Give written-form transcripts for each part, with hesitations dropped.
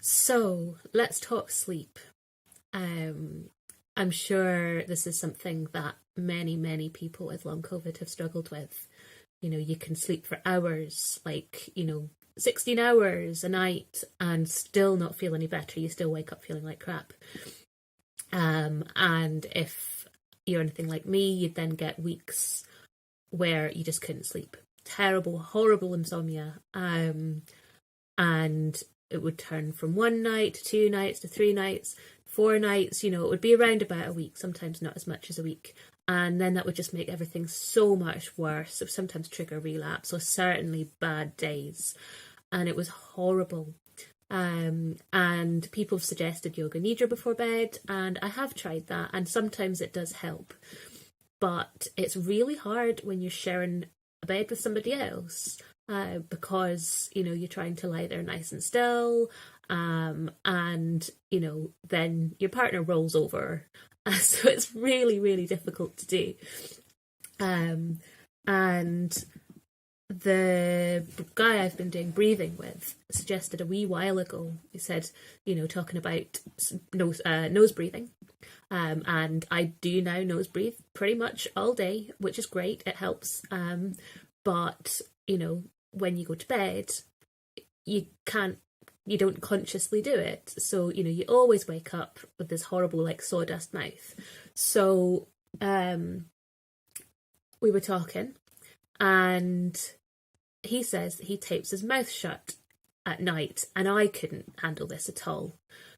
So let's talk sleep. Um, I'm sure this is something that many people with long COVID have struggled with. You know, you can sleep for hours, like, 16 hours a night and still not feel any better. You still wake up feeling like crap. And if you're anything like me, you'd then get weeks where you just couldn't sleep. Terrible, horrible insomnia. And it would turn from one night to 2 nights to 3 nights, 4 nights, it would be around about a week, sometimes not as much as a week. And then that would just make everything so much worse. It would sometimes trigger relapse, or certainly bad days. And it was horrible. And people have suggested yoga nidra before bed, and I have tried that, and sometimes it does help. But it's really hard when you're sharing a bed with somebody else. Because you're trying to lie there nice and still, and then your partner rolls over, so it's really difficult to do. And the guy I've been doing breathing with suggested a wee while ago. He said, talking about nose breathing. And I do now nose breathe pretty much all day, which is great. It helps. But when you go to bed, you don't consciously do it. So, you always wake up with this horrible, like, sawdust mouth. So, we were talking, and he says he tapes his mouth shut at night, and I couldn't handle this at all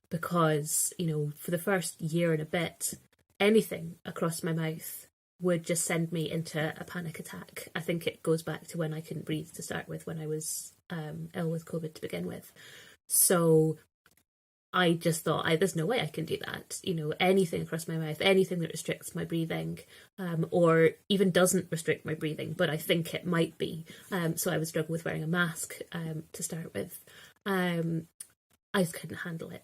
because, for the first year and a bit, anything across my mouth would just send me into a panic attack. I think it goes back to when I couldn't breathe to start with, when I was ill with COVID to begin with. So I just thought, there's no way I can do that. Anything across my mouth, anything that restricts my breathing, or even doesn't restrict my breathing, but I think it might be. So I would struggle with wearing a mask to start with. I just couldn't handle it.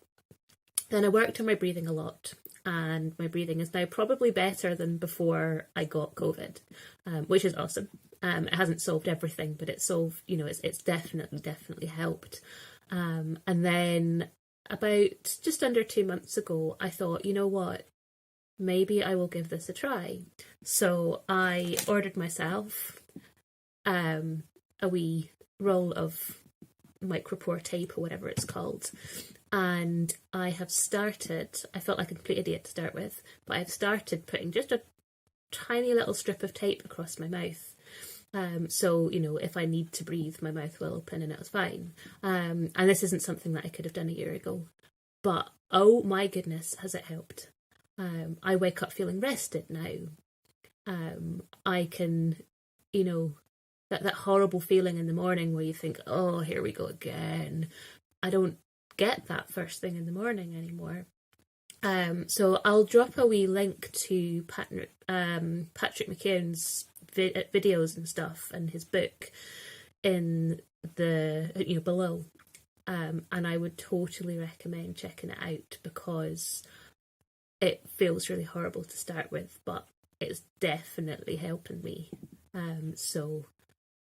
Then I worked on my breathing a lot, and my breathing is now probably better than before I got COVID, which is awesome. It hasn't solved everything, but it's solved, it's definitely helped. And then about just under 2 months ago, I thought, you know what, maybe I will give this a try. So I ordered myself a wee roll of micropore tape, or whatever it's called. And I have started, I felt like a complete idiot to start with, but I've started putting just a tiny little strip of tape across my mouth. So, if I need to breathe, my mouth will open and it's fine. And this isn't something that I could have done a year ago. But, oh my goodness, has it helped. I wake up feeling rested now. I can, that horrible feeling in the morning where you think, oh, here we go again. I don't get that first thing in the morning anymore. So I'll drop a wee link to Patrick McKeown's videos and stuff, and his book in the below. And I would totally recommend checking it out, because it feels really horrible to start with, but it's definitely helping me. So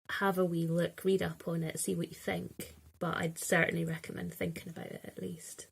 have a wee look, read up on it, see what you think. But I'd certainly recommend thinking about it at least.